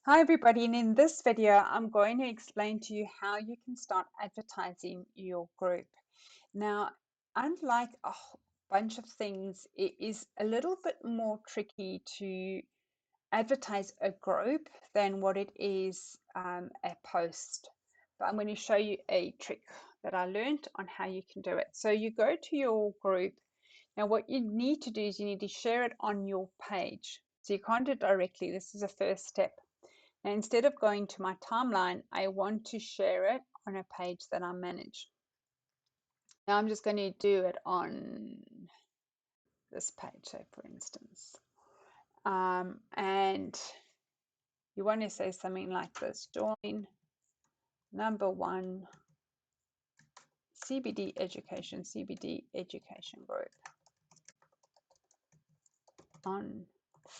Hi everybody, and in this video I'm going to explain to you how you can start advertising your group. Now, unlike a whole bunch of things, it is a little bit more tricky to advertise a group than what it is a post. But I'm going to show you a trick that I learned on how you can do it. So you go to your group. Now what you need to do is you need to share it on your page. So you can't do it directly. This is a first step. Now, instead of going to my timeline, I want to share it on a page that I manage. Now I'm just going to do it on this page, say for instance. And you want to say something like this: join #1 CBD education group on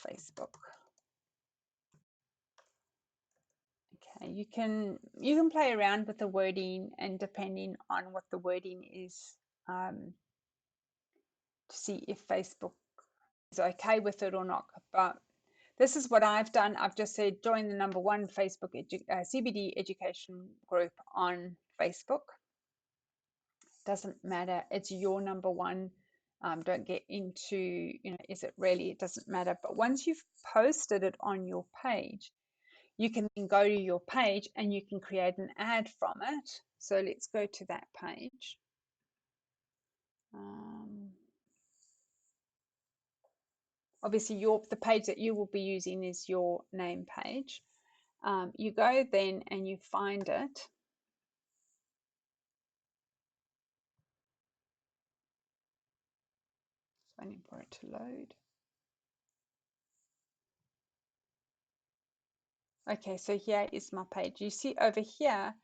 Facebook. Okay, you can play around with the wording, and depending on what the wording is, to see if Facebook is okay with it or not. But this is what I've done. I've just said join the #1 Facebook CBD education group on Facebook. Doesn't matter. It's your #1. Don't get into, is it really? It doesn't matter. But once you've posted it on your page, you can then go to your page and you can create an ad from it. So let's go to that page. Obviously, the page that you will be using is your name page. You go then and you find it. Waiting for it to load. Okay, so here is my page. You see over here,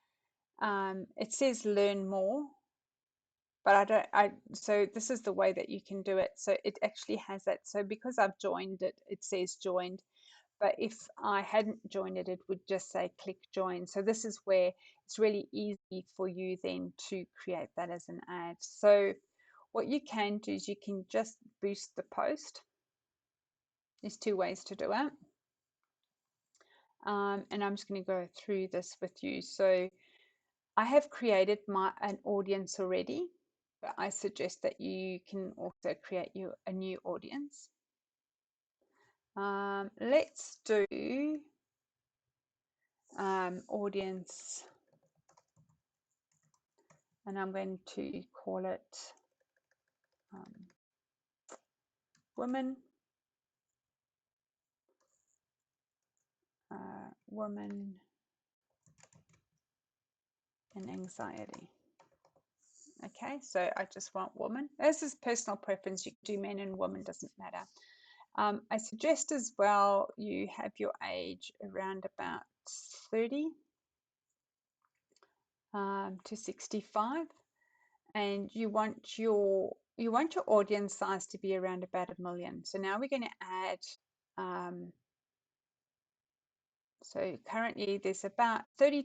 it says learn more, but so this is the way that you can do it. So it actually has that. So because I've joined it, it says joined. But if I hadn't joined it, it would just say click join. So this is where it's really easy for you then to create that as an ad. So what you can do is you can just boost the post. There's two ways to do it. And I'm just going to go through this with you. So I have created an audience already, but I suggest that you can also create a new audience. Let's do audience, and I'm going to call it women and anxiety. Okay, so I just want women. This is personal preference. You can do men and women, doesn't matter. I suggest as well you have your age around about 30 to 65, and you want your audience size to be around about 1 million. So now we're going to add. So currently there's about 30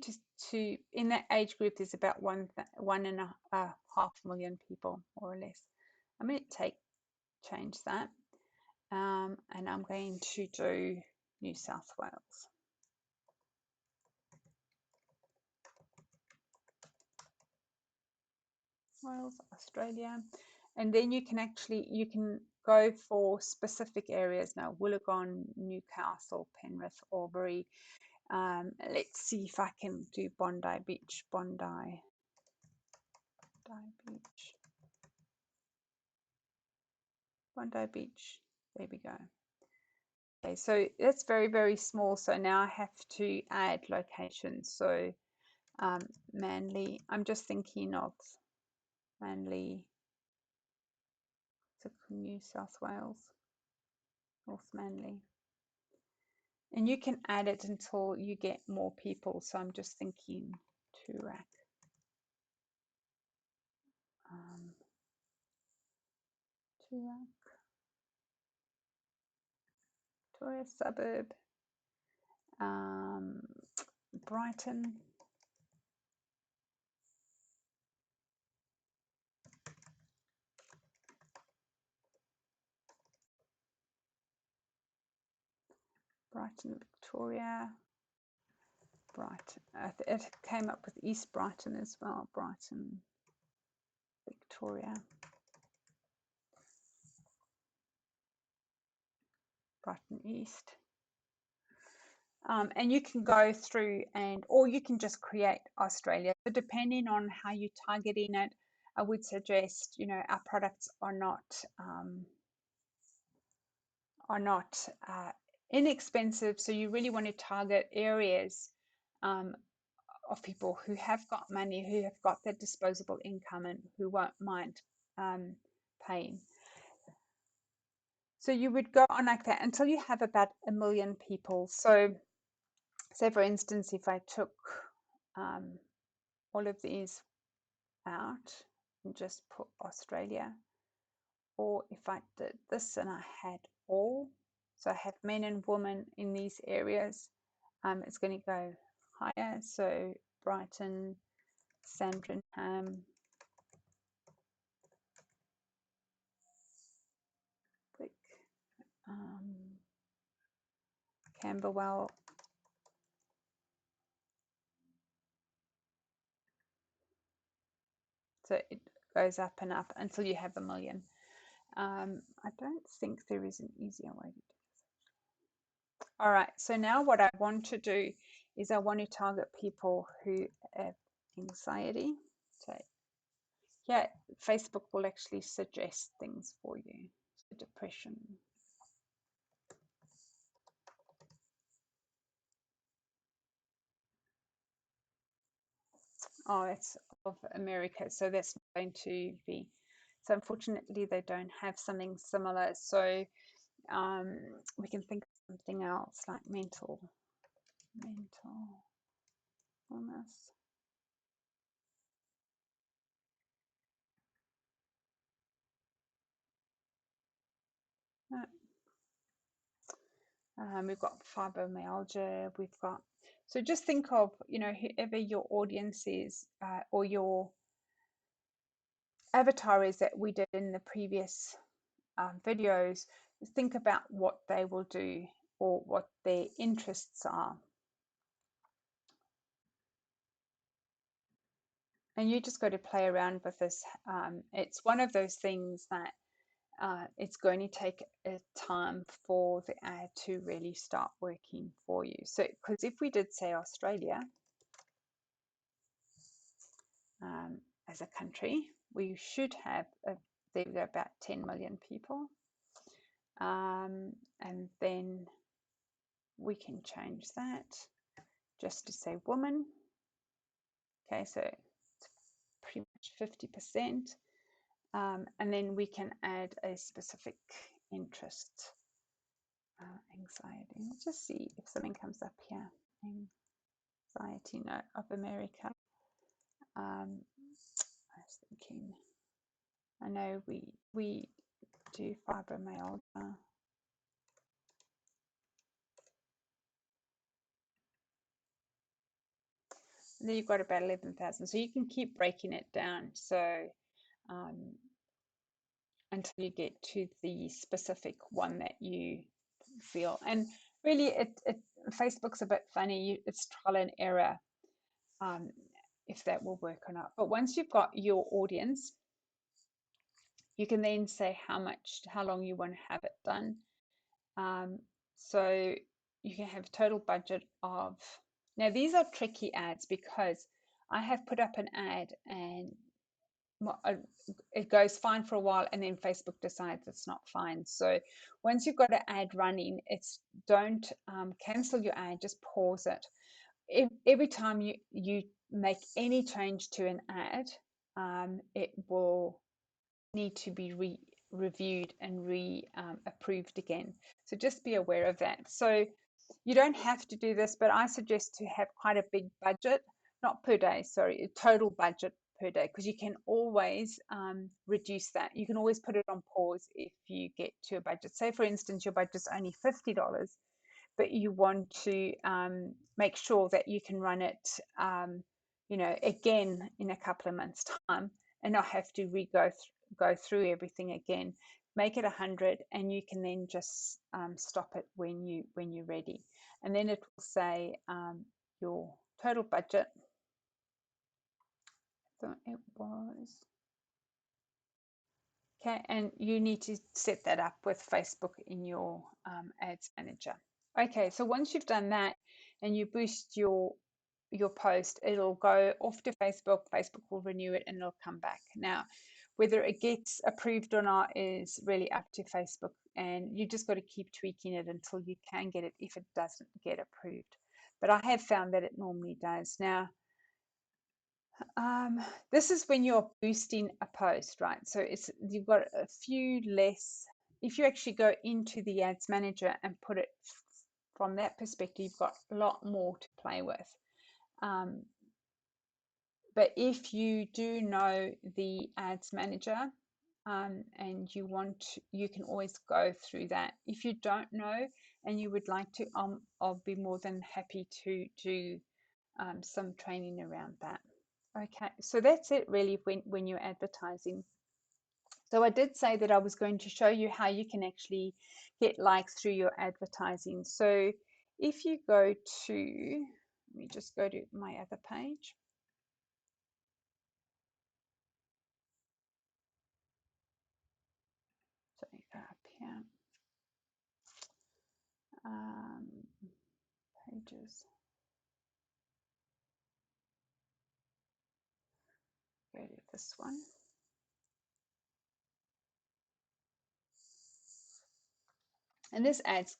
to in that age group. There's about 1.5 million people, more or less. I'm going to change that, and I'm going to do New South Wales. Australia, and then you can go for specific areas now: Wollongong, Newcastle, Penrith, Albury. Let's see if I can do Bondi Beach. Bondi Beach. There we go. Okay, so that's very, very small. So now I have to add locations. So Manly, I'm just thinking of Manly, New South Wales, North Manly. And you can add it until you get more people. So I'm just thinking Toorak. Victoria suburb. Brighton. Brighton, Victoria. Brighton. It came up with East Brighton as well. Brighton, Victoria. Brighton East. And you can go through or you can just create Australia. So depending on how you targeting it, I would suggest, our products are not inexpensive. So you really want to target areas of people who have got money, who have got that disposable income, and who won't mind paying. So you would go on like that until you have about 1 million people. So say, for instance, if I took all of these out and just put Australia, or if I did this and I had all, so I have men and women in these areas, it's going to go higher. So Brighton, Sandringham, click, Camberwell, so it goes up and up until you have 1 million. I don't think there is an easier way to do this. All right, so now what I want to do is I want to target people who have anxiety. So yeah, Facebook will actually suggest things for you. So depression. Oh, it's of America, so that's not going to be. So unfortunately, they don't have something similar. So we can think of something else like mental illness. We've got fibromyalgia. We've got, so just think of, whoever your audience is, or your avatar is that we did in the previous videos. Think about what they will do or what their interests are. And you just got to play around with this. It's one of those things that it's going to take a time for the ad to really start working for you. So, because if we did say Australia as a country, we should have, there are about 10 million people. And then we can change that just to say woman. Okay, so it's pretty much 50%. And then we can add a specific interest. Anxiety. Let's just see if something comes up here. Anxiety, no, of America. I was thinking, I know we do fibromyalgia. And then you've got about 11,000. So you can keep breaking it down. So until you get to the specific one that you feel. And really, Facebook's a bit funny. It's trial and error, if that will work or not. But once you've got your audience, you can then say how long you want to have it done. So you can have total budget of, now these are tricky ads because I have put up an ad and it goes fine for a while and then Facebook decides it's not fine. So once you've got an ad running, don't cancel your ad, just pause it. Every time you make any change to an ad, it will need to be reviewed and approved again. So just be aware of that. So you don't have to do this, but I suggest to have quite a big budget, not per day, sorry, a total budget per day, because you can always reduce that. You can always put it on pause if you get to a budget. Say, for instance, your budget's only $50, but you want to make sure that you can run it, again in a couple of months' time and not have to go through everything again. Make it 100, and you can then just stop it when you're ready. And then it will say your total budget. So it was, okay, and you need to set that up with Facebook in your ads manager. Okay, so once you've done that and you boost your post, it'll go off to Facebook. Facebook will renew it and it'll come back. Now, whether it gets approved or not is really up to Facebook, and you just got to keep tweaking it until you can get it if it doesn't get approved. But I have found that it normally does. Now, this is when you're boosting a post, right? So it's, you've got a few less. If you actually go into the ads manager and put it from that perspective, you've got a lot more to play with. But if you do know the ads manager and you want to, you can always go through that. If you don't know and you would like to, I'll be more than happy to do some training around that. Okay, so that's it really when you're advertising. So I did say that I was going to show you how you can actually get likes through your advertising. So if you go to, let me just go to my other page. So go up here, pages, go to this one. And this ad's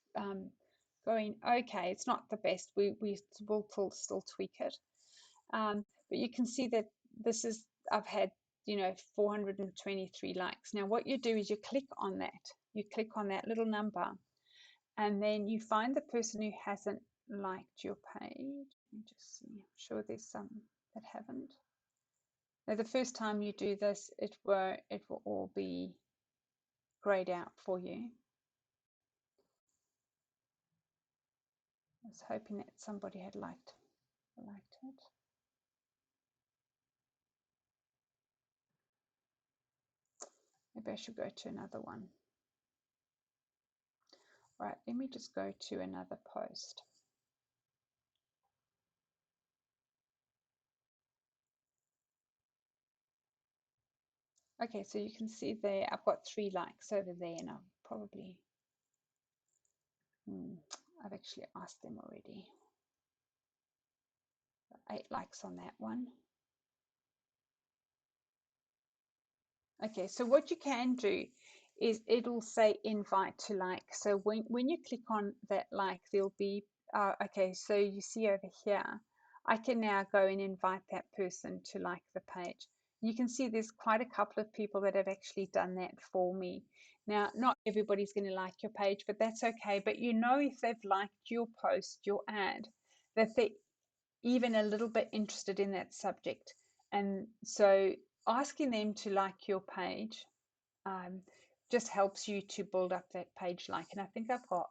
going okay. It's not the best. We will still tweak it. But you can see that this is, I've had, 423 likes. Now what you do is you click on that. You click on that little number and then you find the person who hasn't liked your page. Let me just see. I'm sure there's some that haven't. Now the first time you do this, it will all be grayed out for you. I was hoping that somebody had liked it. Maybe I should go to another one. All right, let me just go to another post. Okay, so you can see there, I've got 3 likes over there, and I've probably, I've actually asked them already. 8 likes on that one. Okay, so what you can do is it'll say invite to like. So when you click on that like, there'll be, okay, so you see over here, I can now go and invite that person to like the page. You can see there's quite a couple of people that have actually done that for me. Now, not everybody's going to like your page, but that's okay. But you know, if they've liked your post, your ad, that they're even a little bit interested in that subject. And so asking them to like your page just helps you to build up that page like. And I think I've got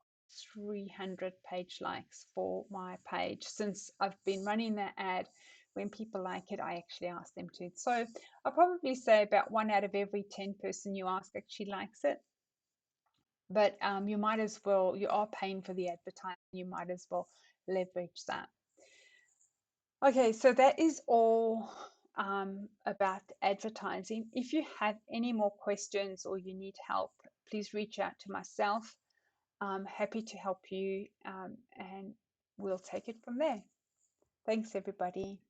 300 page likes for my page since I've been running that ad. When people like it, I actually ask them to. So I'll probably say about 1 out of every 10 person you ask actually likes it. But you might as well, you are paying for the advertising, you might as well leverage that. Okay, so that is all about advertising. If you have any more questions or you need help, please reach out to myself. I'm happy to help you, and we'll take it from there. Thanks, everybody.